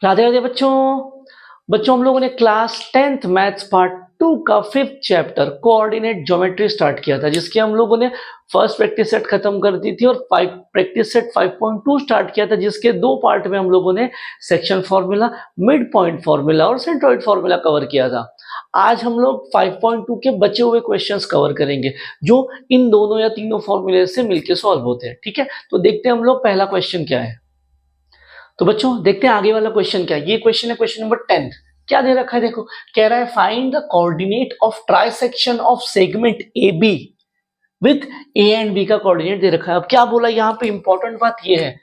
राधे राधे बच्चों। बच्चों हम लोगों ने क्लास 10th मैथ्स पार्ट 2 का 5th chapter coordinate geometry start किया था, जिसके हम लोगों ने फर्स्ट प्रैक्टिस सेट खत्म कर दी थी और प्रैक्टिस सेट 5.2 स्टार्ट किया था, जिसके दो पार्ट में हम लोगों ने section formula, mid point formula और सेंट्रोइड फॉर्मूला कवर किया था। आज हम लोग 5.2 के बचे हुए क्वेश्चंस कवर करेंगे जो इन दोनों या तीनों फॉर्मूले से मिलकर सॉल्व होते हैं। ठीक है, तो देखते हैं हम लोग पहला क्वेश्चन क्या है। तो बच्चों देखते हैं आगे वाला क्वेश्चन क्या है। ये क्वेश्चन है क्वेश्चन नंबर 10। क्या दे रखा है देखो, कह रहा है find the coordinate of trisection of segment A B with A and B का कोऑर्डिनेट दे रखा है। अब क्या बोला यहाँ पे, इंपॉर्टेंट बात ये है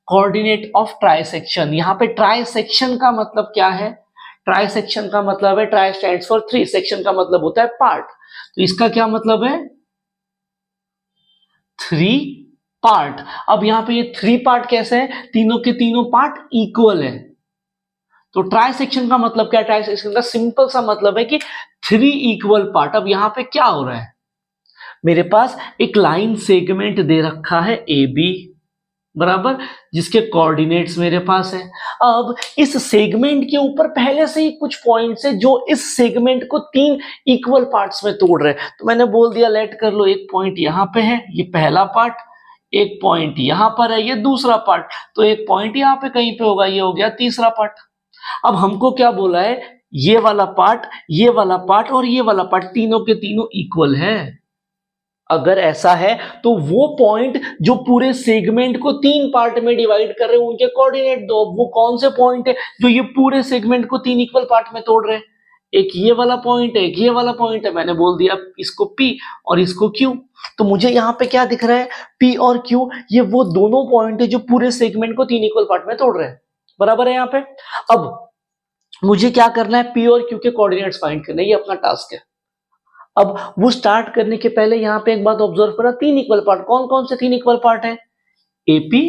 कोऑर्डिनेट ऑफ ट्राइसेक्शन। यहाँ पे ट्राइसेक्शन का मतलब क्या है, ट्राइसेक्शन का मतलब है, ट्राई स्टैंड्स फॉर 3, सेक्शन का मतलब होता है पार्ट। तो इसका क्या मतलब है, 3 पार्ट। अब यहां पे ये 3 पार्ट कैसे है, तीनों के तीनों पार्ट इक्वल है। तो ट्राइसेक्शन का मतलब क्या है, ट्राइसेक्शन का सिंपल सा मतलब है कि 3 इक्वल पार्ट। अब यहां पे क्या हो रहा है, मेरे पास एक लाइन सेगमेंट दे रखा है ए बी बराबर, जिसके कोऑर्डिनेट्स मेरे पास है। अब इस सेगमेंट के ऊपर पहले से ही कुछ पॉइंट्स है जो इस सेगमेंट को 3 इक्वल पार्ट्स में तोड़ रहे हैं। तो मैंने बोल दिया लेट कर लो, एक पॉइंट यहां पे है, ये पहला पार्ट, एक पॉइंट यहां पर है, ये दूसरा पार्ट, तो एक पॉइंट यहां पे कहीं पे होगा, ये हो गया तीसरा पार्ट। अब हमको क्या बोला है, ये वाला पार्ट, ये वाला पार्ट और ये वाला पार्ट तीनों के तीनों इक्वल है। अगर ऐसा है तो वो पॉइंट जो पूरे सेगमेंट को 3 पार्ट में डिवाइड कर रहे हैं उनके कोऑर्डिनेट दो। वो कौन से पॉइंट है जो ये पूरे सेगमेंट को 3 इक्वल पार्ट में तोड़ रहे हैं, एक ये वाला पॉइंट है, एक ये वाला पॉइंट है। मैंने बोल दिया इसको P और इसको Q। तो मुझे यहां पे क्या दिख रहा है, P और Q, ये वो दोनों पॉइंट है जो पूरे सेगमेंट को 3 इक्वल पार्ट में तोड़ रहे हैं। बराबर है यहाँ पे। अब मुझे क्या करना है, P और Q के कोऑर्डिनेट्स फाइंड करना है, ये अपना टास्क है। अब वो स्टार्ट करने के पहले यहां पे एक बात ऑब्जर्व करा, 3 इक्वल पार्ट, कौन कौन से 3 इक्वल पार्ट है, AP,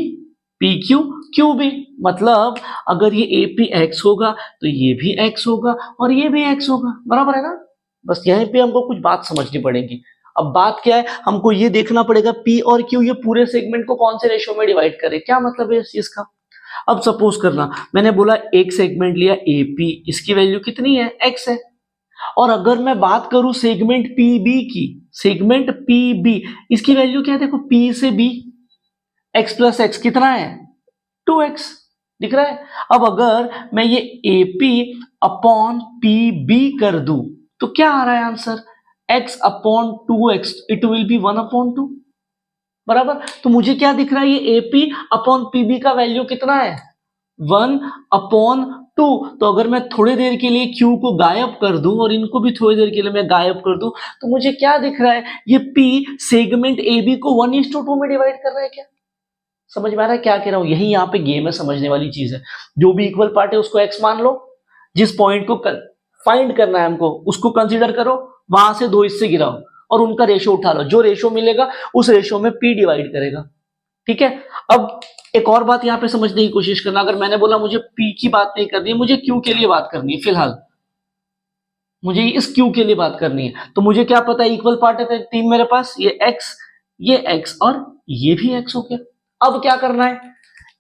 PQ, QB। मतलब अगर ये AP x होगा तो ये भी x होगा और ये भी x होगा। बराबर है ना। बस यहीं पे हमको कुछ बात समझनी पड़ेगी। अब बात क्या है, हमको ये देखना पड़ेगा P और Q ये पूरे सेगमेंट को कौन से रेशियो में डिवाइड करे। क्या मतलब है इस चीज का। अब सपोज करना मैंने बोला एक सेगमेंट लिया AP, इसकी वैल्यू कितनी है, x है। और अगर मैं बात करूं सेगमेंट PB की, सेगमेंट PB, इसकी वैल्यू क्या है, देखो P से B, x प्लस एक्स कितना है, 2x, दिख रहा है। अब अगर मैं ये AP अपॉन PB कर दूं तो क्या आ रहा है answer, x upon 2x, it will be 1 upon 2। बराबर। तो मुझे क्या दिख रहा है, ये AP अपॉन PB का वैल्यू कितना है, 1 अपॉन 2। तो अगर मैं थोड़ी देर के लिए Q को गायब कर दूं और इनको भी थोड़ी देर के लिए मैं गायब कर दूं तो मुझे क्या दिख रहा है, ये P सेगमेंट AB को 1:2 में डिवाइड कर रहा है। क्या समझ में आ रहा है क्या कह रहा हूं, यही यहाँ पे गेम है, समझने वाली चीज है। जो भी इक्वल पार्ट है उसको x मान लो, जिस पॉइंट को फाइंड करना है हमको उसको कंसीडर करो, वहां से 2 इससे गिराओ और उनका रेशियो उठा लो, जो रेशियो मिलेगा उस रेशियो में P डिवाइड करेगा। ठीक है। अब एक और बात यहां पे समझने की कोशिश करना, अगर मैंने बोला मुझे P की बात नहीं करनी है, मुझे Q के लिए बात करनी है, फिलहाल मुझे इस Q के लिए बात करनी है, तो मुझे क्या पता है इक्वल पार्ट है 3 मेरे पास, ये x और ये भी x हो गया। अब क्या करना है,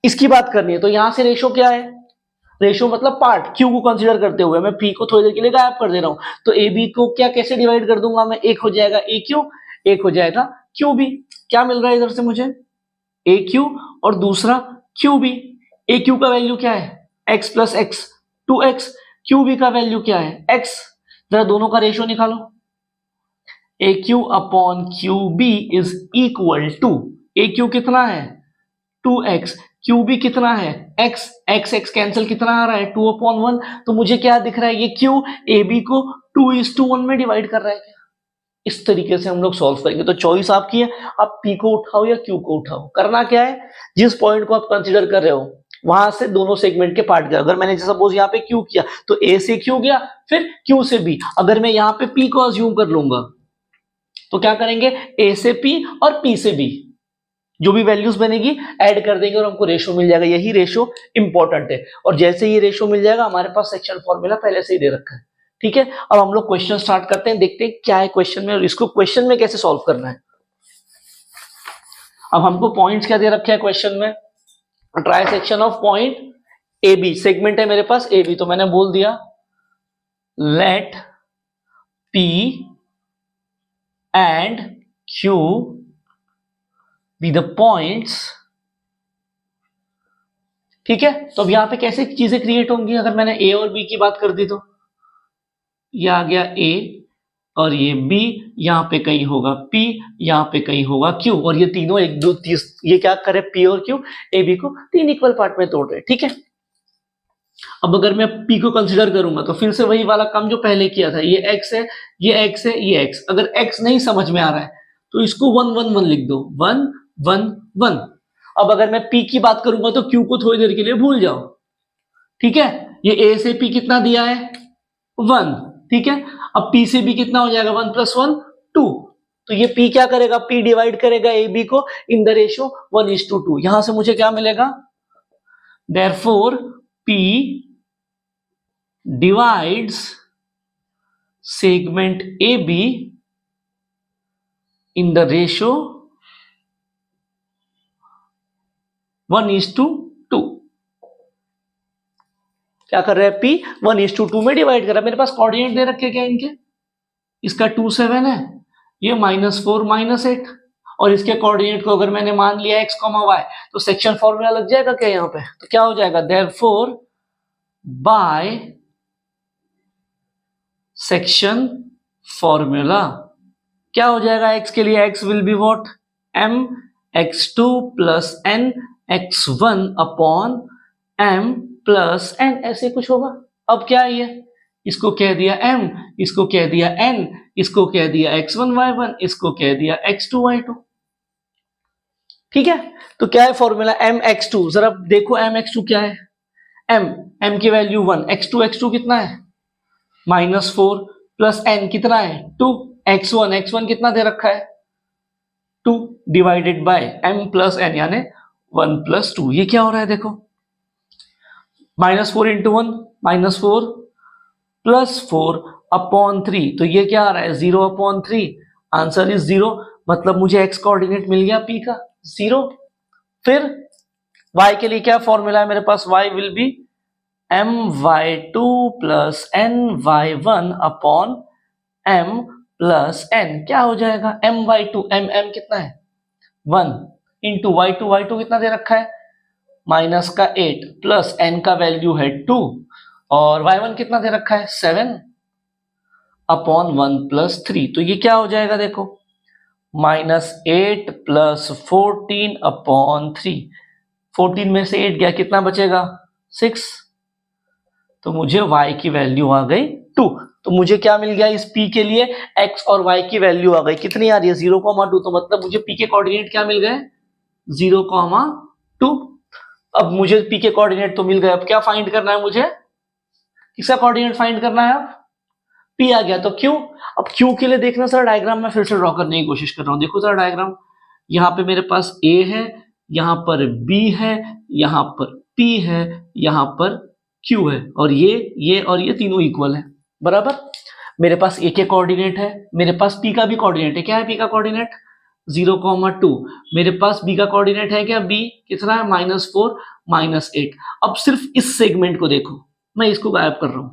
इसकी बात करनी है, तो यहां से रेशो क्या है, रेशो मतलब पार्ट, Q को कंसीडर करते हुए मैं P को थोड़ी देर के लिए गायब कर दे रहा हूं। तो AB को क्या कैसे डिवाइड कर दूंगा मैं, एक हो जाएगा AQ, एक हो जाएगा QB। क्या मिल रहा है इधर से मुझे, AQ और दूसरा QB। AQ का वैल्यू क्या है, x plus x, 2x। QB का वैल्यू क्या है, x। जरा दोनों का रेशियो निकालो, AQ upon QB is equal to, AQ कितना है 2x, QB कितना है x, x कैंसिल कितना आ रहा है 2 अपॉन 1। तो मुझे क्या दिख रहा है, ये Q AB को 2:1 में डिवाइड कर रहा है। इस तरीके से हम लोग सॉल्व करेंगे। तो चॉइस आपकी है, आप P को उठाओ या Q को उठाओ। करना क्या है, जिस पॉइंट को आप कंसीडर कर रहे हो वहां से दोनों सेगमेंट के पार्ट गए। अगर मैंने सपोज यहाँ पे Q किया तो A से Q गया, फिर Q से B। अगर मैं यहाँ पे P को अज्यूम कर लूंगा तो क्या करेंगे, A से P और P से B, जो भी वैल्यूज बनेगी ऐड कर देंगे और हमको रेशो मिल जाएगा। यही रेशो इंपॉर्टेंट है। और जैसे ये रेशो मिल जाएगा, हमारे पास सेक्शन फॉर्मूला पहले से ही दे रखा है। ठीक है। अब हम लोग क्वेश्चन स्टार्ट करते हैं, देखते हैं क्या है क्वेश्चन में और इसको क्वेश्चन में कैसे सॉल्व करना है। अब हमको पॉइंट्स क्या दे रखे हैं क्वेश्चन में, trisection of point A B segment है मेरे पास ए बी, तो मैंने बोल दिया let P and Q be the points। ठीक है, तो अब यहां पे कैसे चीजें क्रिएट होंगी अगर मैंने ए और बी की बात कर दी तो ये आ गया ए और ये बी, यहां पे कहीं होगा P, यहां पे कहीं होगा Q, और ये तीनों एक दो तीस ये क्या करे P और Q ए बी को तीन इक्वल पार्ट में तोड़ रहे। ठीक है, अब अगर मैं P को कंसीडर करूंगा तो फिर से वही वाला काम जो पहले किया था, ये x है ये x है ये x, अगर x नहीं समझ में आ रहा है तो इसको 1 1 1 लिख दो, 1 1 1। अब अगर मैं P की बात करूंगा तो Q को थोड़ी देर के लिए भूल जाओ। ठीक है, ये A से P कितना दिया है 1, ठीक है, अब P से B कितना हो जाएगा 1 + 1 2, तो ये P क्या करेगा P डिवाइड करेगा AB को इन द रेशियो 1:2। यहां से मुझे क्या मिलेगा, therefore P divides segment AB in the ratio 1:2। क्या कर रहा है P 1:2 में डिवाइड कर रहा है। मेरे पास कोऑर्डिनेट दे रखे क्या इनके, इसका 2 7 है, ये -4 -8, और इसके कोऑर्डिनेट को अगर मैंने मान लिया x, y, तो सेक्शन फॉर्मूला लग जाएगा क्या यहाँ पे, तो क्या हो जाएगा therefore by सेक्शन फॉर्मूला क्या हो जाएगा, x के लिए x will be what m x2 + n x1 upon m + n, ऐसे कुछ होगा। अब क्या है ये, इसको कह दिया m, इसको कह दिया n, इसको कह दिया x1 y1, इसको कह दिया x2 y2। ठीक है, तो क्या है फॉर्मूला m x2, जरा देखो m x2 क्या है, m की वैल्यू 1, x2 कितना है -4 प्लस n कितना है 2, x1 कितना दे रखा है 2 डिवाइडेड बाय m + n यानी 1 + 2। ये क्या हो रहा है देखो, -4 × 1 -4 + 4 अपॉन 3, तो ये क्या आ रहा है 0/3, आंसर इज 0, मतलब मुझे x कोऑर्डिनेट मिल गया P का 0। फिर y के लिए क्या फॉर्मूला है मेरे पास, y will be my2 + ny1 upon m + n, क्या हो जाएगा my2 m कितना है 1 इंटू y2 कितना दे रखा है -8 प्लस n का वैल्यू है 2 और y1 कितना दे रखा है 7 अपॉन 1 + 3, तो ये क्या हो जाएगा देखो -8 + 14 अपॉन 3, 14 में से 8 गया कितना बचेगा 6, तो मुझे y की वैल्यू आ गई 2। तो मुझे क्या मिल गया इस P के लिए, x और y की वैल्यू आ गई कितनी आ रही है 0,2, तो मतलब मुझे P के कोऑर्डिनेट क्या मिल गए 0,2। अब मुझे P के कोऑर्डिनेट तो मिल गए, अब क्या फाइंड करना है मुझे, किसका कोऑर्डिनेट फाइंड करना है, अब P आ गया तो Q। अब Q के लिए देखना सर डायग्राम में फिर से ड्रॉ करने की कोशिश कर रहा हूं, देखो सर डायग्राम, यहाँ पे मेरे पास A है, यहाँ पर B है, यहाँ पर P है, यहाँ पर Q है, और ये तीनों इक्वल है बराबर। मेरे पास A के कोऑर्डिनेट है, मेरे पास P का भी कोऑर्डिनेट है, क्या है P का कोऑर्डिनेट 0,2, मेरे पास B का कोऑर्डिनेट है क्या B कितना है -4 -8। अब सिर्फ इस सेगमेंट को देखो, मैं इसको गायब कर रहा हूं,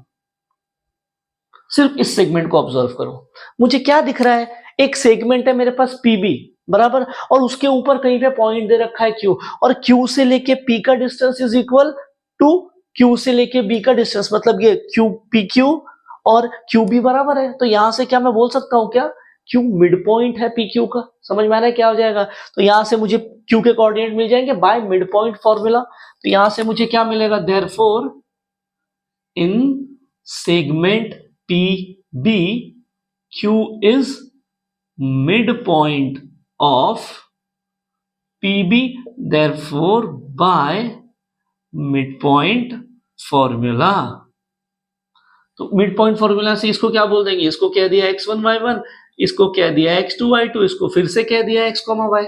सिर्फ इस सेगमेंट को ऑब्जर्व करो, मुझे क्या दिख रहा है, एक सेगमेंट है मेरे पास PB बराबर, और उसके ऊपर कहीं पे पॉइंट दे रखा है Q, और Q से लेके P का distance is equal to Q से लेके B का डिस्टेंस, मतलब ये PQ और QB बराबर है। तो यहां से क्या मैं बोल सकता हूं क्या Q मिड पॉइंट है PQ का, समझ में आ रहा है क्या हो जाएगा, तो यहां से मुझे Q के कोऑर्डिनेट मिल जाएंगे बाय मिड पॉइंट फॉर्मूला। तो यहां से मुझे क्या मिलेगा, therefore in segment PB Q is midpoint of PB, therefore by midpoint formula। तो midpoint formula से इसको क्या बोल देंगे, इसको कह दिया x1 y1, इसको कह दिया x2 y2, इसको फिर से कह दिया x, y,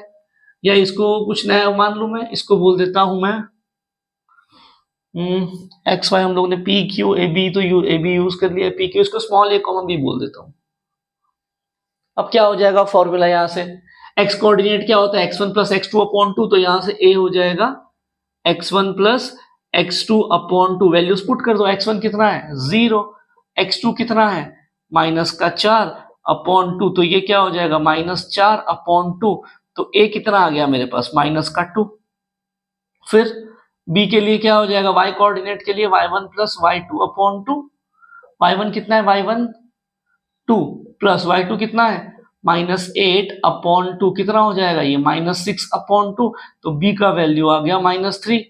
या इसको कुछ नया मान लू, मैं इसको बोल देता हूं मैं एक्स वाई, हम लोगों ने पी क्यू ए बी तो ए बी यूज कर लिया, पी क्यू, इसको स्मॉल ए कॉमा बी बोल देता हूं। अब क्या हो जाएगा फॉर्मूला, यहां से एक्स कोऑर्डिनेट क्या होता है x1 + x2/2, तो यहां से ए हो जाएगा x1 + x2 upon 2 values put कर दो। x1 कितना है 0, x2 कितना है -4 अपॉन 2, तो ये क्या हो जाएगा -4 अपॉन 2, तो a कितना आ गया मेरे पास -2। फिर b के लिए क्या हो जाएगा, y कोऑर्डिनेट के लिए y1 plus y2 upon 2, y1 कितना है y1 2 प्लस y2 कितना है -8 अपॉन 2, कितना हो जाएगा ये -6 अपॉन 2, तो b का वैल्यू आ गया -3।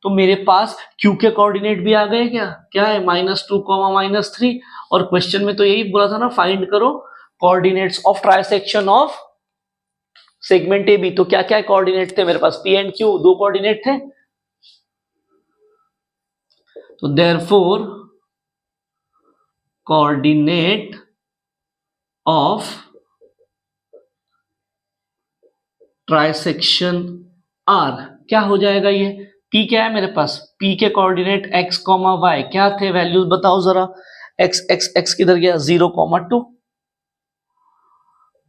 तो मेरे पास q के कोऑर्डिनेट भी आ गए, क्या है -2, -3, और क्वेश्चन में तो यही बोला था ना, फाइंड करो coordinates of trisection of segment A B. तो क्या क्या कोऑर्डिनेट थे मेरे पास, p एंड q, दो कोऑर्डिनेट थे। तो therefore coordinate of trisection r क्या हो जाएगा, ये p क्या है मेरे पास, p के कोऑर्डिनेट x, y क्या थे, वैल्यूज बताओ जरा। x किधर गया 0,2,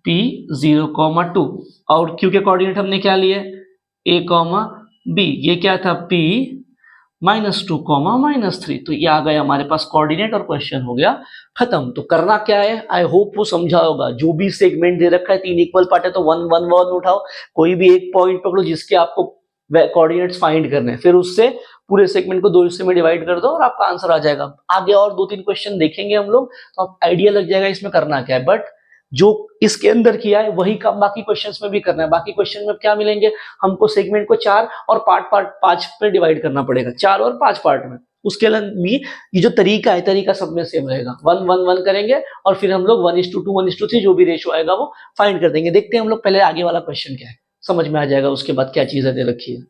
p 0,2, और q के कोऑर्डिनेट हमने क्या लिए a, b, ये क्या था p -2, -3, तो ये आ गया हमारे पास कोऑर्डिनेट और क्वेश्चन हो गया खत्म। तो करना क्या है, आई होप वो समझा होगा। जो भी सेगमेंट दे रखा है 3 इक्वल पार्ट है तो 1 1 1 उठाओ, कोई भी एक पॉइंट पकड़ो जिसके आपको कोऑर्डिनेट्स फाइंड करने हैं, फिर उससे पूरे सेगमेंट को 2 हिस्से में डिवाइड कर दो और आपका आंसर आ जाएगा। आगे और 2-3 क्वेश्चन देखेंगे हम लोग तो आप आइडिया लग जाएगा इसमें करना क्या है, बट जो इसके अंदर किया है वही काम बाकी क्वेश्चंस में भी करना है। बाकी क्वेश्चन में क्या मिलेंगे, हमको सेगमेंट को 4 और पार्ट 5 पे डिवाइड करना पड़ेगा, 4 और 5 पार्ट में। उसके लिए भी ये जो तरीका है, तरीका सब में सेम रहेगा, 1 1 1 करेंगे और फिर हम लोग 1:2 1:3 जो भी रेशियो आएगा वो फाइंड कर देंगे। देखते हैं हम लोग पहले आगे वाला क्वेश्चन क्या है, समझ में आ जाएगा उसके बाद क्या चीजें दे रखी है।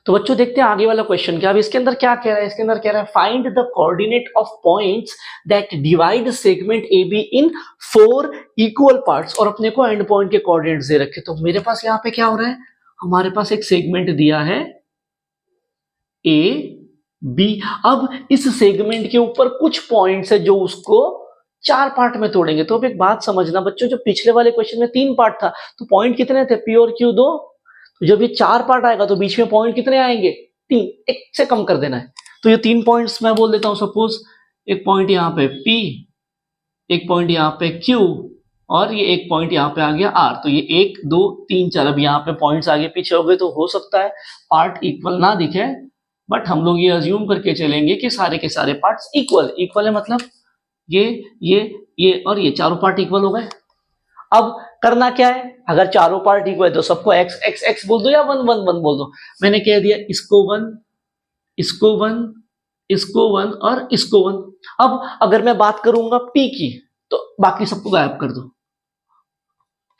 तो बच्चों देखते हैं आगे वाला क्वेश्चन क्या। अब इसके अंदर क्या कह रहा है, इसके अंदर कह रहा है find the coordinate of points that divide segment A be in 4 equal parts, और अपने को एंड पॉइंट के कोऑर्डिनेट्स दे रखे। तो मेरे पास यहाँ पे क्या हो रहा है, हमारे पास एक सेगमेंट दिया है ए बी। अब इस सेगमेंट के ऊपर कुछ पॉइंट्स है जो उसको 4 पार्ट में तोड़ेंगे। तो अब एक बात समझना बच्चों, जो पिछले वाले क्वेश्चन में 3 पार्ट था तो पॉइंट कितने थे, पी और क्यू 2। तो जब ये 4 पार्ट आएगा तो बीच में पॉइंट कितने आएंगे, 3, एक से कम कर देना है। तो ये 3 पॉइंट्स मैं बोल देता हूं, सपोज एक पॉइंट यहाँ पे P, एक पॉइंट यहाँ पे Q, और ये एक पॉइंट यहाँ पे आ गया R। तो ये 1 2 3 4, अब यहाँ पे पॉइंट्स आगे पीछे हो गए तो हो सकता है पार्ट इक्वल ना दिखे, बट हम लोग ये अज्यूम करके चलेंगे कि सारे के सारे पार्ट्स इक्वल है, मतलब ये और ये चारों पार्ट इक्वल हो गए। अब करना क्या है, अगर चारों पार्ट इक्वल है तो सबको x x x बोल दो या 1 1 1 बोल दो। मैंने कह दिया इसको 1, इसको 1, इसको 1 और इसको 1। अब अगर मैं बात करूंगा p की तो बाकी सबको गायब कर दो,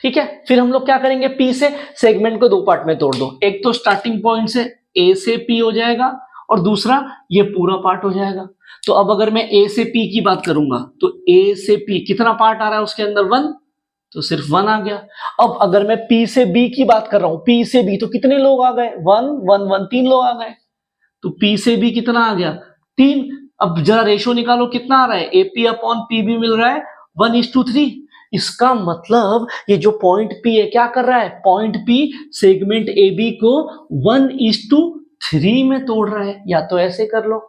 ठीक है। फिर हम लोग क्या करेंगे, p से सेगमेंट को 2 पार्ट में तोड़ दो। एक तो स्टार्टिंग पॉइंट से a से p हो जाएगा और दूसरा ये पूरा पार्ट हो जाएगा। तो अब अगर मैं a से p की बात करूंगा तो a से p कितना पार्ट आ रहा है उसके अंदर 1, तो सिर्फ 1 आ गया। अब अगर मैं P से B की बात कर रहा हूं, P से B तो कितने लोग आ गए, 1 1 1, 3 लोग आ गए। तो P से B कितना आ गया 3। अब जरा रेशो निकालो कितना आ रहा है, AP अपॉन PB मिल रहा है 1:3। इसका मतलब ये जो पॉइंट P है क्या कर रहा है, पॉइंट P सेगमेंट AB को 1:3 में तोड़ रहा है। या तो ऐसे कर लो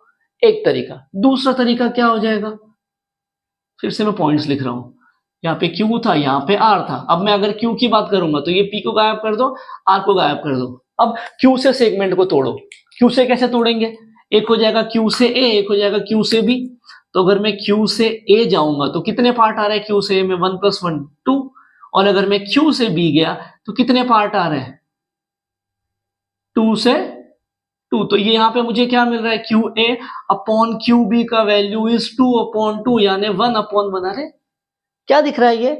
एक तरीका, दूसरा तरीका क्या हो जाएगा, फिर से मैं पॉइंट्स लिख रहा हूं, यहाँ पे Q था, यहाँ पे R था। अब मैं अगर Q की बात करूंगा तो ये P को गायब कर दो, R को गायब कर दो। अब Q से सेगमेंट को तोड़ो, Q से कैसे तोड़ेंगे, एक हो जाएगा Q से A, एक हो जाएगा Q से B। तो अगर मैं Q से A जाऊंगा तो कितने पार्ट आ रहे हैं Q से A में, 1 + 1 2, और अगर मैं Q से B गया तो कितने पार्ट आ रहे हैं 2 से 2। तो ये यहाँ पे मुझे क्या मिल रहा है, QA अपॉन QB का वैल्यू इज 2/2, यानी 1/1। अरे क्या दिख रहा है ये,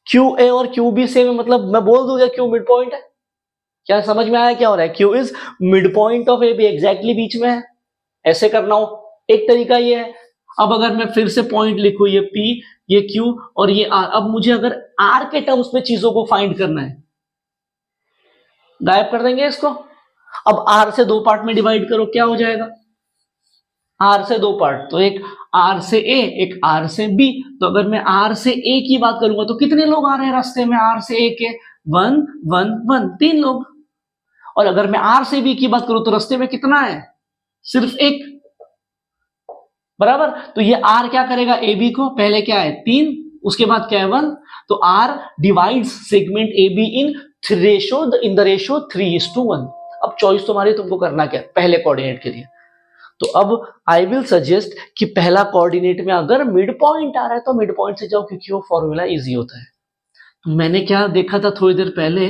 QA और QB सेम है, मतलब मैं बोल दूंगा Q मिड पॉइंट है। क्या समझ में आया क्या हो रहा है, Q is mid point of AB, exactly बीच में है। ऐसे करना हो, एक तरीका ये है। अब अगर मैं फिर से पॉइंट लिखूं, ये P, ये Q और ये R। अब मुझे अगर R के टर्म्स में चीजों को फाइंड करना है, गायब कर देंगे इसको। अब R से 2 पार्ट में डिवाइड करो, क्या हो जाएगा, R से 2 पार्ट, तो एक R से A, एक R से B। तो अगर मैं R से A की बात करूंगा तो कितने लोग आ रहे हैं रास्ते में R से A के, 1 1 1, 3 लोग। और अगर मैं आर से बी की बात करूं तो रास्ते में कितना है, सिर्फ एक, बराबर। तो ये आर क्या करेगा, ए बी को, पहले क्या है 3, उसके बाद क्या है 1, तो R divides segment A be in the ratio 3:1। अब चॉइस तुम्हारी, तुमको करना क्या पहले कोऑर्डिनेट के लिए। तो अब आई विल सजेस्ट कि पहला कोऑर्डिनेट में अगर मिड पॉइंट आ रहा है तो मिड पॉइंट से जाओ, क्योंकि वो फॉर्मूला इजी होता है। तो मैंने क्या देखा था थोड़ी देर पहले,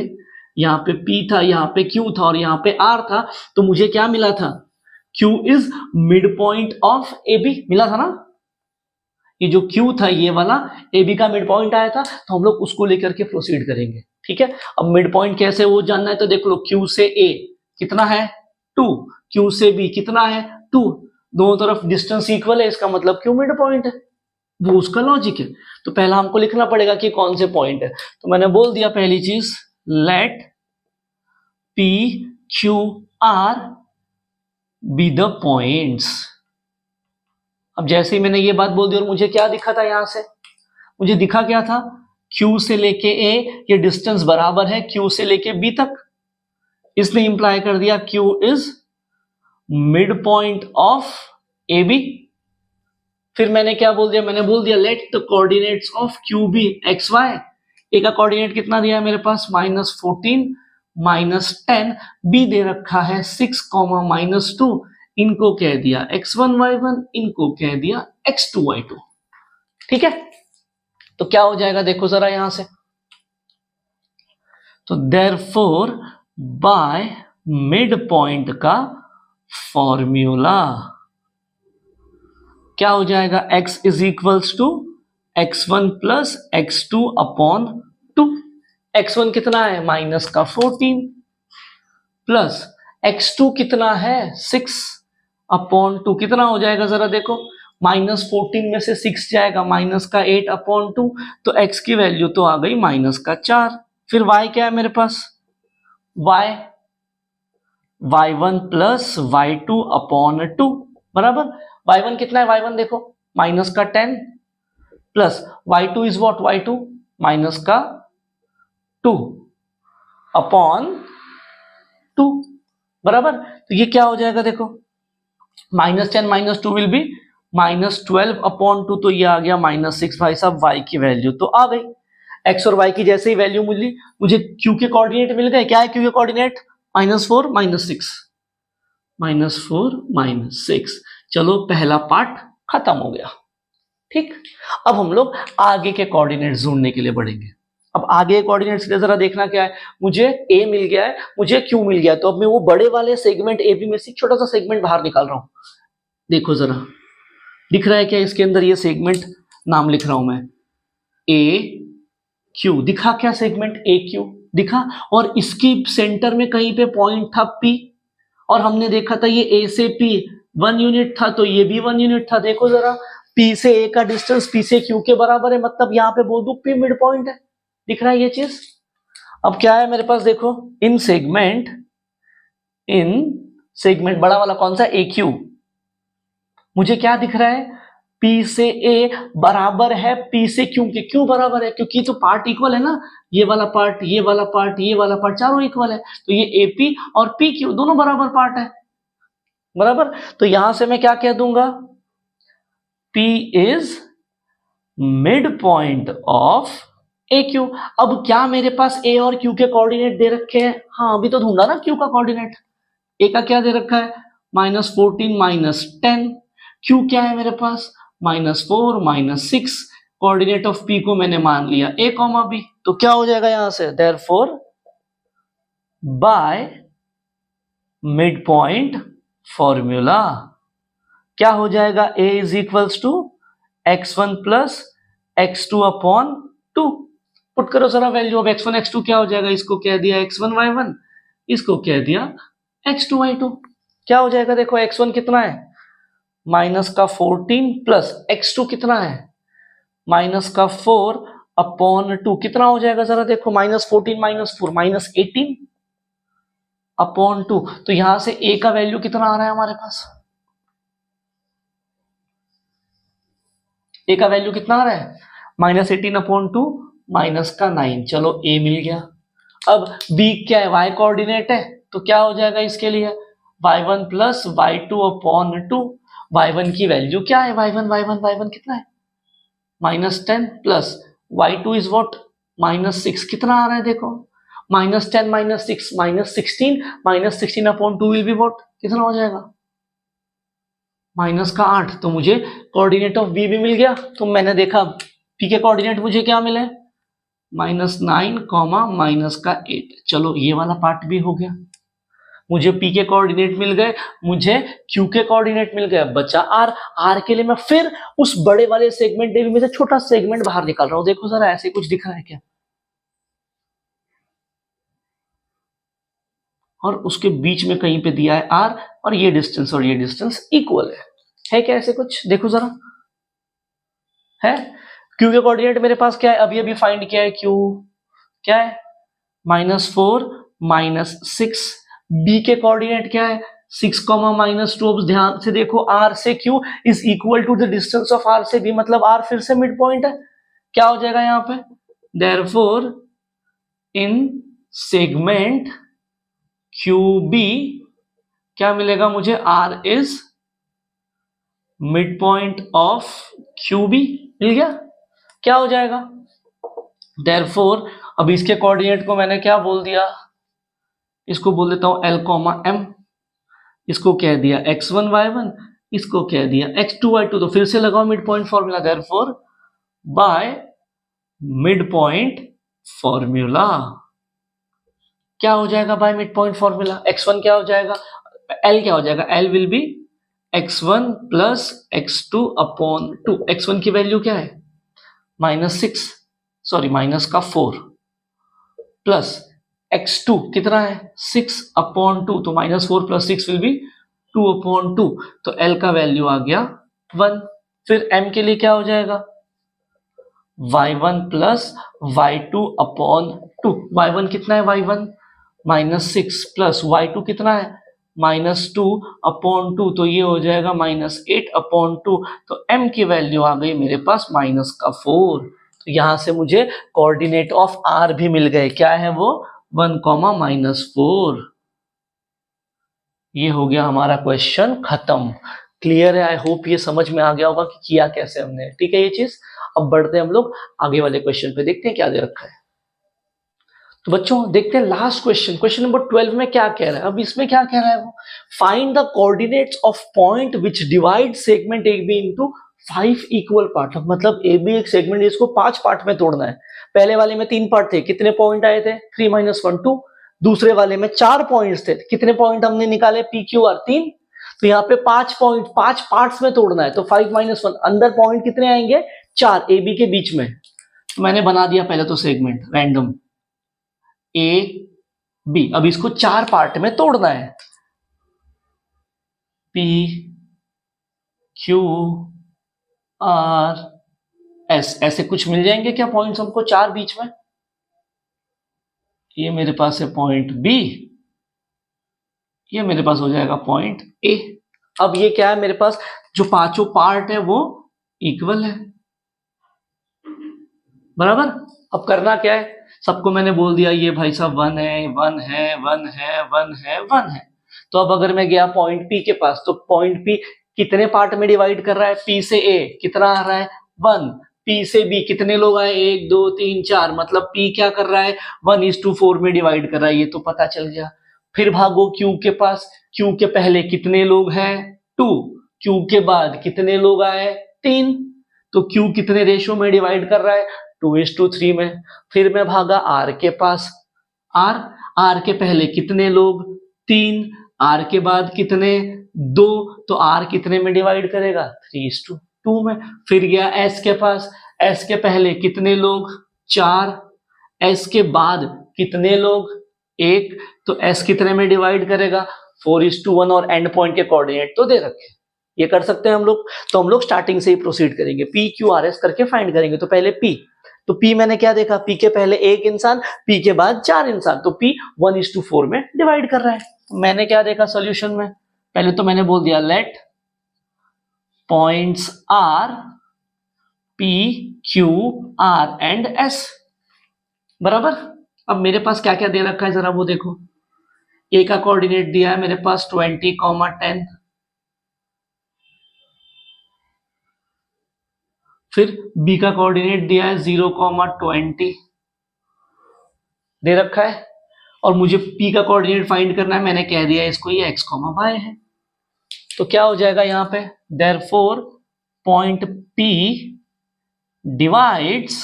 यहाँ पे P था, यहाँ पे Q था और यहाँ पे R था, तो मुझे क्या मिला था, Q is mid point of AB मिला था ना। ये जो Q था ये वाला AB का मिड पॉइंट आया था, तो हम लोग उसको लेकर के प्रोसीड करेंगे, ठीक है। अब मिड पॉइंट कैसे वो जानना है, तो देख लो Q से A कितना है 2, Q से B कितना है 2, दोनों तरफ डिस्टेंस इक्वल है, इसका मतलब Q मिड पॉइंट है, वो उसका लॉजिक है। तो पहला हमको लिखना पड़ेगा कि कौन से पॉइंट है, तो मैंने बोल दिया पहली चीज, let P Q R be the points. अब जैसे ही मैंने ये बात बोल दी और मुझे क्या दिखा था, यहां से मुझे दिखा क्या था, Q से लेके A ये डिस्टेंस बराबर है Q से लेके B तक, इसने इंप्लाई कर दिया Q is mid point of AB। फिर मैंने क्या बोल दिया, मैंने बोल दिया let the coordinates of Q B X Y. A का कोऑर्डिनेट कितना दिया है मेरे पास, -14 -10, बी दे रखा है 6, -2, इनको कह दिया x1 y1, इनको कह दिया x2 y2, ठीक है। तो क्या हो जाएगा देखो जरा यहां से, तो देयरफॉर बाय मिड पॉइंट का फॉर्मूला क्या हो जाएगा, x is equals to x1 plus x2 upon 2। x1 कितना है -14 प्लस x2 कितना है 6 अपॉन 2, कितना हो जाएगा जरा देखो, -14 में से 6 जाएगा, -8 अपॉन 2, तो x की वैल्यू तो आ गई -4। फिर y क्या है मेरे पास, y1 प्लस y2 अपॉन 2, बराबर। y1 कितना है, y1 देखो -10 plus y2 is what, y2 -2 upon 2, बराबर। तो ये क्या हो जाएगा देखो, -10 -2 विल बी -12 अपॉन 2, तो ये आ गया -6। भाई साहब y की वैल्यू तो आ गई, x और y की जैसे ही वैल्यू मिली, मुझे q के कोऑर्डिनेट मिल गए। क्या है q के कोऑर्डिनेट, -4 -6। चलो पहला पार्ट खत्म हो गया, ठीक। अब हम लोग आगे के कोऑर्डिनेट्स ढूंढने के लिए बढ़ेंगे। अब आगे कोऑर्डिनेट्स के लिए जरा देखना क्या है, मुझे a मिल गया है, मुझे q मिल गया है, तो अब मैं वो बड़े वाले सेगमेंट ए बी में से छोटा सा सेगमेंट बाहर निकाल रहा हूं। देखो जरा दिख रहा है क्या इसके अंदर, ये सेगमेंट नाम लिख रहा हूं मैं, ए क्यू, दिखा क्या सेगमेंट ए क्यू दिखा, और इसकी सेंटर में कहीं पे पॉइंट था P, और हमने देखा था ये A से P 1 यूनिट था, तो ये भी 1 यूनिट था। देखो जरा P से A का डिस्टेंस P से Q के बराबर है, मतलब यहां पे बोल दू P मिड पॉइंट है, दिख रहा है ये चीज। अब क्या है मेरे पास देखो, इन सेगमेंट बड़ा वाला कौन सा, AQ, मुझे क्या दिख रहा है, P से A बराबर है P से Q के। क्यों बराबर है, क्योंकि तो पार्ट इक्वल है ना, ये वाला पार्ट, ये वाला पार्ट, ये वाला पार्ट, चारों इक्वल है, तो ये AP और PQ दोनों बराबर पार्ट है, बराबर। तो यहां से मैं क्या कह दूंगा, P is mid point of AQ। अब क्या मेरे पास A और Q के कोऑर्डिनेट दे रखे हैं, हाँ अभी तो ढूंढा ना Q का कोऑर्डिनेट, A का क्या दे रखा है, -14 -10, Q क्या है मेरे पास, -4 -6, कोऑर्डिनेट ऑफ P को मैंने मान लिया A, B, तो क्या हो जाएगा यहां से, therefore by mid point formula क्या हो जाएगा, A is equals to x1 plus x2 upon 2। Put करो जरा वैल्यू, अब x1 x2 क्या हो जाएगा, इसको कह दिया x1 y1, इसको कह दिया x2 y2। क्या हो जाएगा देखो, x1 कितना है -14 प्लस x2 कितना है -4 अपॉन 2, कितना हो जाएगा जरा देखो, -14 -4 -18 अपॉन 2। तो यहां से A का वैल्यू कितना आ रहा है हमारे पास, A का वैल्यू कितना आ रहा है, -18 अपॉन 2 -9। चलो A मिल गया। अब B क्या है, Y कोऑर्डिनेट है, तो क्या हो जाएगा इसके लिए y1 plus y2 upon 2। y1 की वैल्यू क्या है, y1 कितना है -10 प्लस y2 इज व्हाट -6, कितना आ रहा है देखो -10 -6 -16 अपॉन 2 विल बी व्हाट, कितना हो जाएगा माइनस का 8। तो मुझे कोऑर्डिनेट ऑफ बी भी मिल गया। तो मैंने देखा पी के कोऑर्डिनेट मुझे क्या मिले -9 कॉमा -8। चलो ये वाला पार्ट भी हो गया, मुझे पी के कोऑर्डिनेट मिल गए, मुझे क्यू के कोऑर्डिनेट मिल गए। बचा आर। आर के लिए मैं फिर उस बड़े वाले सेगमेंट ए बी में से छोटा सेगमेंट बाहर निकाल रहा हूं। देखो जरा ऐसे कुछ दिख रहा है क्या, और उसके बीच में कहीं पे दिया है आर, और ये डिस्टेंस इक्वल है क्या ऐसे कुछ, देखो जरा है। क्यू के कोऑर्डिनेट मेरे पास क्या है, अभी अभी फाइंड किया है, क्यू क्या है -4 -6। बी के कोऑर्डिनेट क्या है 6 -2। अब ध्यान से देखो आर से Q is equal to the distance of R से बी, मतलब आर फिर से मिड पॉइंट है। क्या हो जाएगा यहां पे, therefore in segment Q B क्या मिलेगा मुझे, R is mid point of Q B, मिल गया। क्या हो जाएगा देयरफॉर, अब इसके कोऑर्डिनेट को मैंने क्या बोल दिया, इसको बोल देता हूं L, M, इसको कह दिया x1 y1, इसको कह दिया x2 y2। तो फिर से लगाओ mid point formula, therefore by mid point formula क्या हो जाएगा, bye mid point formula x1 क्या हो जाएगा, L क्या हो जाएगा, L will be x1 plus x2 upon 2। x1 की वैल्यू क्या है -4 प्लस x2 कितना है 6 अपॉन 2, तो -4 प्लस 6 विल बी 2 अपॉन 2। तो L का वैल्यू आ गया 1। फिर M के लिए क्या हो जाएगा y1 plus y2 upon 2। y1 कितना है, y1 -6 प्लस y2 कितना है -2 अपॉन 2, तो ये हो जाएगा -8 अपॉन 2। तो M की वैल्यू आ गई मेरे पास -4। तो यहां से मुझे कोऑर्डिनेट ऑफ R भी मिल गए, क्या है वो 1, -4। ये हो गया हमारा क्वेश्चन खत्म। क्लियर है, आई होप ये समझ में आ गया होगा कि किया कैसे हमने, ठीक है ये चीज। अब बढ़ते हैं हम लोग आगे वाले क्वेश्चन पे, देखते हैं क्या दे रखा है। तो बच्चों देखते हैं लास्ट क्वेश्चन, क्वेश्चन नंबर 12 में क्या कह रहा है। अब इसमें क्या कह रहा है वो, find the coordinates of point which divide segment A B into 5 equal part. मतलब ए बी एक सेगमेंट, इसको 5 पार्ट में तोड़ना है। पहले वाले में 3 पार्ट थे, कितने पॉइंट आए थे 3 - 1 2। दूसरे वाले में 4 पॉइंट्स थे, कितने पॉइंट हमने निकाले पी क्यू आर 3। तो यहाँ पे 5 पॉइंट 5 पार्ट्स में तोड़ना है, तो 5 - 1 अंदर पॉइंट कितने आएंगे 4 ए बी के बीच में। तो मैंने बना दिया पहले तो सेगमेंट रैंडम ए बी। अब इसको 4 पार्ट में तोड़ना है, पी क्यू आर एस, ऐसे कुछ मिल जाएंगे क्या पॉइंट्स हमको 4 बीच में। ये मेरे पास है पॉइंट बी, ये मेरे पास हो जाएगा पॉइंट ए। अब ये क्या है मेरे पास, जो पांचों पार्ट है वो इक्वल है, बराबर। अब करना क्या है, सबको मैंने बोल दिया ये भाई साहब 1 है 1 है 1 है 1 है 1 है। तो अब अगर मैं गया पॉइंट पी के पास, तो पॉइंट पी कितने पार्ट में डिवाइड कर रहा है, पी से ए कितना आ रहा है 1, पी से बी कितने लोग आए 1 2 3 4, मतलब पी क्या कर रहा है 1:4 में डिवाइड कर रहा है, ये तो पता चल गया। फिर भागो क्यू के पास, क्यू के पहले कितने लोग हैं 2, क्यू के बाद कितने लोग आए 3, तो क्यू कितने रेशो में डिवाइड कर रहा है 2:3 में। फिर मैं भागा आर के पास, आर के पहले कितने लोग 3, आर के बाद कितने 2, तो आर कितने में डिवाइड करेगा 3:2 में। फिर गया एस के पास, एस के पहले कितने लोग 4, एस के बाद कितने लोग 1, तो एस कितने में डिवाइड करेगा 4:1। और एंड पॉइंट के कोऑर्डिनेट तो दे रखे, ये कर सकते हैं हम लोग। तो हम लोग स्टार्टिंग से ही प्रोसीड करेंगे, पी क्यू आर एस करके फाइंड करेंगे। तो पहले पी, तो पी मैंने क्या देखा, पी के पहले 1 इंसान, पी के बाद 4 इंसान, तो पी 1:4 में डिवाइड कर रहा है। मैंने क्या देखा सॉल्यूशन में, पहले तो मैंने बोल दिया let points R P Q R and S, बराबर। अब मेरे पास क्या क्या दे रखा है जरा वो देखो, ए का कोऑर्डिनेट दिया है मेरे पास 20, 10, फिर बी का कोऑर्डिनेट दिया है 0, 20 दे रखा है, और मुझे पी का कोऑर्डिनेट फाइंड करना है, मैंने कह दिया इसको ये x, y है। तो क्या हो जाएगा यहां पे, therefore point P divides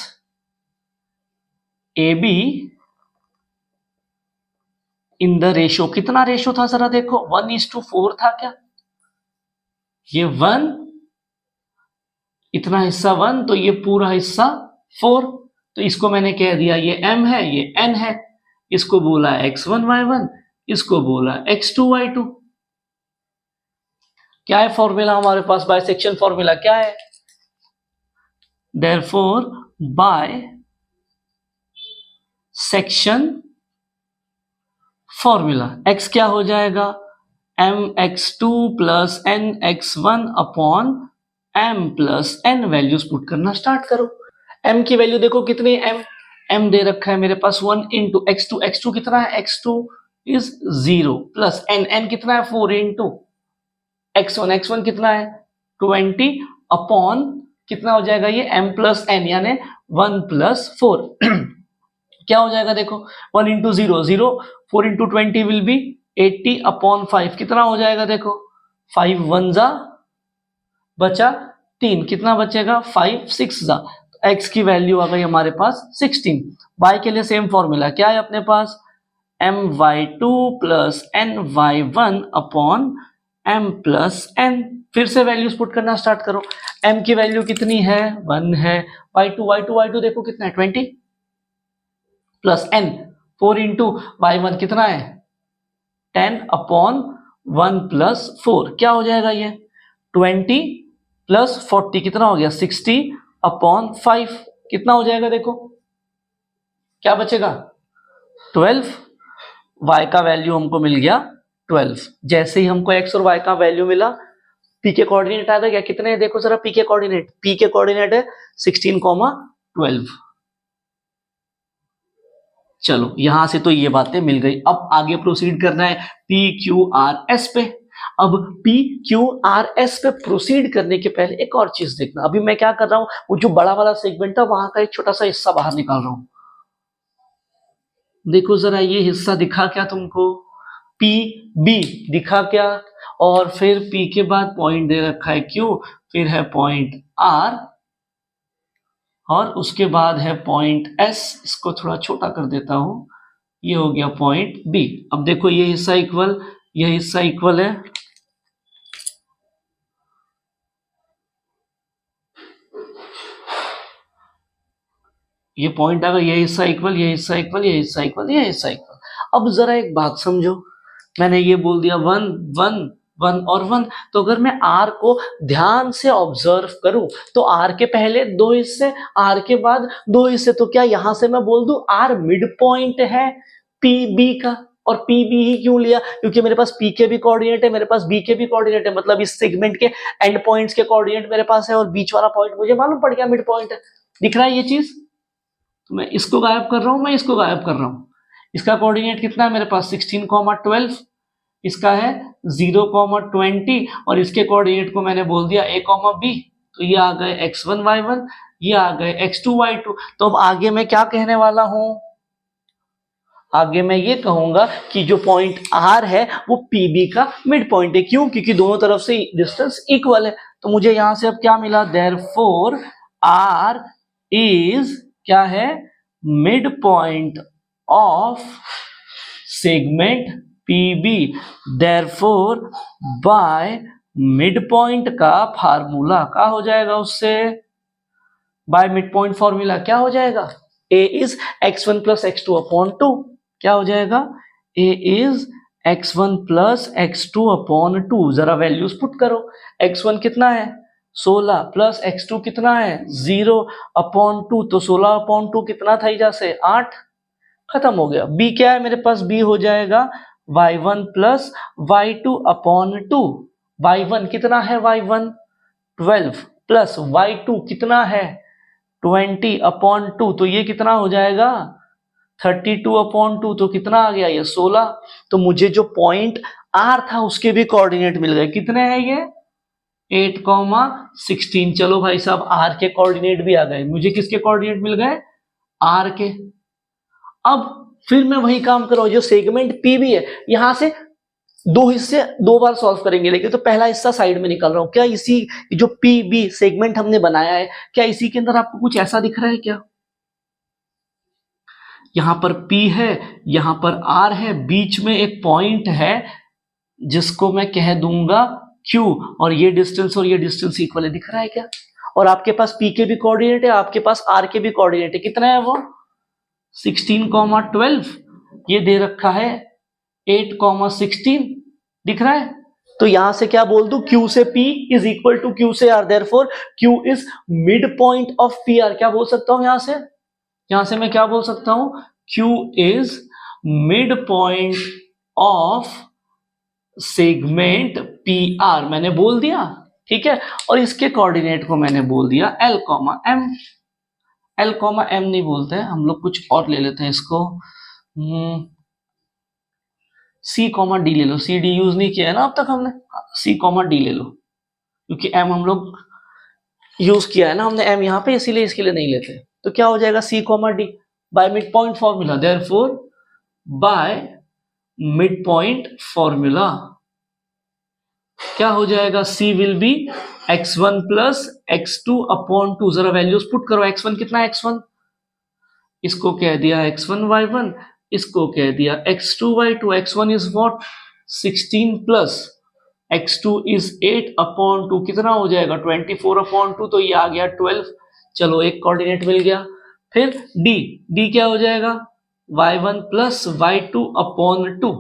AB in the ratio, कितना रेशो था जरा देखो, 1:4 था क्या, ये 1, इतना हिस्सा 1, तो ये पूरा हिस्सा 4, तो इसको मैंने कह दिया ये m है, ये n है, इसको बोला x1 y1, इसको बोला x2 y2। क्या है फॉर्मूला हमारे पास, बाइसेक्शन फॉर्मूला क्या है, therefore by section formula x क्या हो जाएगा, mx2 plus nx1 upon m plus n, values put करना स्टार्ट करो। m की वैल्यू देखो कितनी है, m दे रखा है मेरे पास 1 इंटू x2, x2 कितना है, x2 इज 0 प्लस n कितना है 4 इंटू x1, x1 कितना है 20 अपॉन कितना हो जाएगा ये m प्लस n यानी 1 प्लस 4 क्या हो जाएगा देखो, 1 into 0 0, 4 into 20 will be 80 upon 5, कितना हो जाएगा देखो, 5 1 जा बचा 3, कितना बचेगा 5 6 जा, तो x की वैल्यू आ गई हमारे पास 16। y के लिए सेम फॉर्मूला क्या है अपने पास, my2 plus ny1 upon m plus n, फिर से वैल्यूज पुट करना स्टार्ट करो, m की वैल्यू कितनी है 1 है, y2 देखो कितना है 20 प्लस n 4 इंटू y1 कितना है 10 अपॉन 1 प्लस 4, क्या हो जाएगा ये 20 प्लस 40 कितना हो गया 60 अपॉन 5, कितना हो जाएगा देखो, क्या बचेगा 12, y का वैल्यू हमको मिल गया 12। जैसे ही हमको x और y का वैल्यू मिला, p के कोऑर्डिनेट आ गया, कितने है देखो जरा, p के कोऑर्डिनेट है 16, 12। चलो यहां से तो ये बातें मिल गई, अब आगे प्रोसीड करना है पी क्यू आर एस पे। अब पी क्यू आर एस पे प्रोसीड करने के पहले एक और चीज देखना, अभी मैं क्या कर रहा हूं, वो जो बड़ा वाला सेगमेंट था वहां का एक छोटा सा हिस्सा बाहर निकाल रहा हूं, देखो जरा ये हिस्सा दिखा क्या तुमको, पी बी दिखा क्या, और फिर पी के बाद पॉइंट दे रखा है क्यू, फिर है पॉइंट आर, और उसके बाद है पॉइंट एस, इसको थोड़ा छोटा कर देता हूं, ये हो गया पॉइंट बी। अब देखो ये हिस्सा इक्वल, ये हिस्सा इक्वल है, ये पॉइंट आ गया, ये हिस्सा इक्वल, ये हिस्सा इक्वल, ये हिस्सा इक्वल, ये हिस्सा इक्वल। अब जरा एक बात समझो, मैंने ये बोल दिया 1 1 1 और 1, तो अगर मैं r को ध्यान से ऑब्जर्व करूं तो r के पहले 2 हिस्से, r के बाद 2 हिस्से, तो क्या यहां से मैं बोल दूं r मिड पॉइंट है pb का, और pb ही क्यों लिया, क्योंकि मेरे पास p के भी कोऑर्डिनेट है, मेरे पास b के भी कोऑर्डिनेट है, मतलब इस सेगमेंट के एंड पॉइंट्स के कोऑर्डिनेट मेरे पास है, और बीच वाला पॉइंट मुझे मालूम पड़ गया मिड पॉइंट है, दिख रहा है ये चीज, तो मैं इसको गायब कर रहा हूं, मैं इसको गायब कर रहा हूं, इसका कोऑर्डिनेट कितना है मेरे पास 16, 12, इसका है 0, 20, और इसके कोऑर्डिनेट को मैंने बोल दिया a, b, तो ये आ गए x1 y1, ये आ गए x2 y2। तो अब आगे मैं क्या कहने वाला हूं, आगे मैं ये कहूंगा कि जो पॉइंट r है वो pb का मिड पॉइंट है, क्यों, क्योंकि दोनों तरफ से डिस्टेंस इक्वल है। तो मुझे यहां से अब क्या मिला, देयरफॉर r इज क्या है, mid point of segment PB, therefore bye mid point का फार्मूला क्या हो जाएगा, उससे बाय मिड पॉइंट फार्मूला क्या हो जाएगा, A is x1 plus x2 upon 2, क्या हो जाएगा, A is x1 plus x2 upon 2, जरा वैल्यूज पुट करो, x1 कितना है 16 प्लस x2 कितना है 0 अपॉन 2, तो 16 अपॉन 2 कितना था इधर से 8, खत्म हो गया। b क्या है मेरे पास, b हो जाएगा y1 plus y2 upon 2, y1 कितना है, y1 12 प्लस y2 कितना है 20 अपॉन 2, तो ये कितना हो जाएगा 32/2 तो कितना आ गया ये 16। तो मुझे जो पॉइंट आर था उसके भी कोऑर्डिनेट मिल गए। कितने हैं ये 8,16। चलो भाई साहब आर के कोऑर्डिनेट भी आ गए। मुझे किसके कोऑर्डिनेट मिल गए आर के। अब फिर मैं वही काम कर रहा हूं जो सेगमेंट पी भी है, यहां से दो हिस्से दो बार सॉल्व करेंगे, लेकिन तो पहला हिस्सा साइड में निकाल रहा हूं। क्या इसी जो पी बी सेगमेंट हमने बनाया है, क्या इसी के अंदर आपको कुछ ऐसा दिख रहा है क्या? यहां पर P है, यहां पर R है, बीच में एक पॉइंट है जिसको मैं कह दूंगा Q, और ये डिस्टेंस इक्वल है। दिख रहा है क्या? और आपके पास P के भी कोऑर्डिनेट है, आपके पास R के भी कोऑर्डिनेट है। कितना है वो 16,12। ये दे रखा है 8,16। दिख रहा है? तो यहां से क्या बोल दूं, Q से P is equal to Q से R, therefore Q is mid point of PR। क्या बोल सकता हूं यहां से मैं क्या बोल सकता हूं, Q is mid point of segment PR। मैंने बोल दिया, ठीक है। और इसके कोऑर्डिनेट को मैंने बोल दिया L, M। L, M नहीं बोलते हैं हम लोग, कुछ और ले लेते हैं इसको, C, D ले लो। C D यूज नहीं किया है ना अब तक हमने, C, D ले लो, क्योंकि M हम लोग यूज किया है ना हमने M यहां पे, इसीलिए इसके लिए नहीं लेते। तो क्या हो जाएगा C, D bye mid point formula, therefore by mid point formula क्या हो जाएगा, C will be x1 plus x2/2। जरा वैल्यूज पुट करो। x1 कितना है, x1 इसको कह दिया x1 y1, इसको कह दिया x2 y2। x1 is what 16 plus x2 is 8/2। कितना हो जाएगा 24/2। तो ये आ गया 12। चलो एक कोऑर्डिनेट मिल गया। फिर d क्या हो जाएगा y1 प्लस y2/2।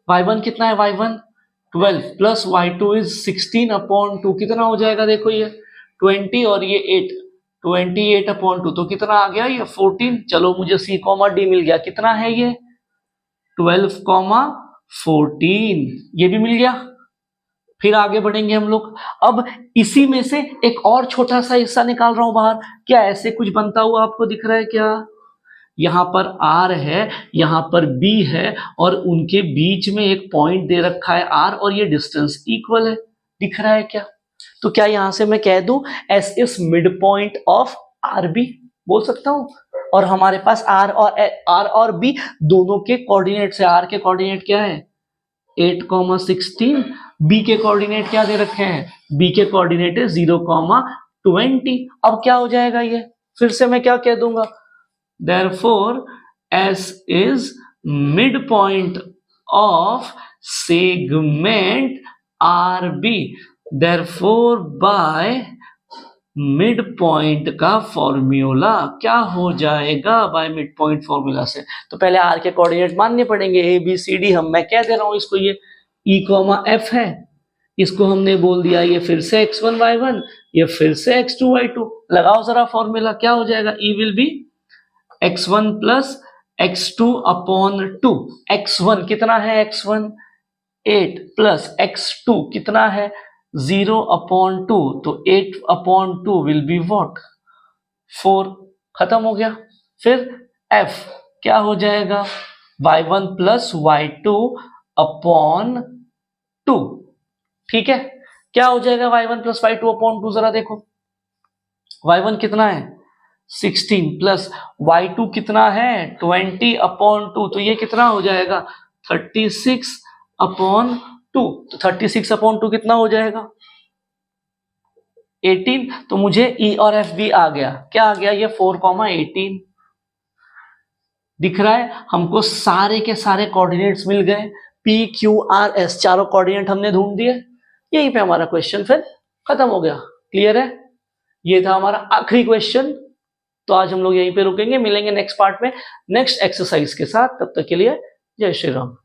y1 कितना है, y1 12 प्लस y2 इज 16/2। कितना हो जाएगा देखो ये 20 और ये 8, 28/2। तो कितना आ गया ये 14। चलो मुझे C, D मिल गया। कितना है ये 12,14। ये भी मिल गया। फिर आगे बढ़ेंगे हम लोग। अब इसी में से एक और छोटा सा हिस्सा निकाल रहा हूं बाहर। क्या ऐसे कुछ बनता हुआ आपको दिख रहा है क्या? यहां पर R है, यहां पर B है, और उनके बीच में एक पॉइंट दे रखा है R, और ये डिस्टेंस इक्वल है। दिख रहा है क्या? तो क्या यहां से मैं कह दूं S is mid point of RB, बोल सकता हूं। और हमारे पास R और B दोनों के कोऑर्डिनेट है। R के कोऑर्डिनेट क्या है 8,16। B के कोऑर्डिनेट क्या दे रखे हैं, B के कोऑर्डिनेट है 0,20। अब क्या हो जाएगा ये, फिर से मैं क्या कह दूंगा, therefore S is midpoint of segment RB, therefore by midpoint का फॉर्मूला क्या हो जाएगा, बाय midpoint फॉर्मूला से। तो पहले R के कोऑर्डिनेट मानने पड़ेंगे ABCD। मैं कह दे रहा हूं इसको, ये E, F है, इसको हमने बोल दिया ये फिर से x1 y1, ये फिर से x2 y2। लगाओ जरा फॉर्मूला, क्या हो जाएगा, E will be x1 plus x2/2। x1 कितना है, x1 8 प्लस x2 कितना है 0/2। तो 8/2 विल बी व्हाट 4। खत्म हो गया। फिर f क्या हो जाएगा y1 प्लस y2/2। ठीक है, क्या हो जाएगा y1 प्लस y2/2, जरा देखो। y1 कितना है 16 प्लस y2 कितना है 20/2। तो ये कितना हो जाएगा 36/2। तो 36/2 कितना हो जाएगा 18। तो मुझे E और F भी आ गया। क्या आ गया ये 4,18। दिख रहा है हमको सारे के सारे कोऑर्डिनेट्स मिल गए। P, Q, R, S चारों कोऑर्डिनेट हमने ढूंढ दिए। यहीं पे हमारा क्वेश्चन फिर खत्म हो गया। क्लियर है? ये था हमारा आखिरी क्वेश्चन। तो आज हम लोग यहीं पे रुकेंगे, मिलेंगे नेक्स्ट पार्ट में नेक्स्ट एक्सरसाइज के साथ। तब तक के लिए जय श्री राम।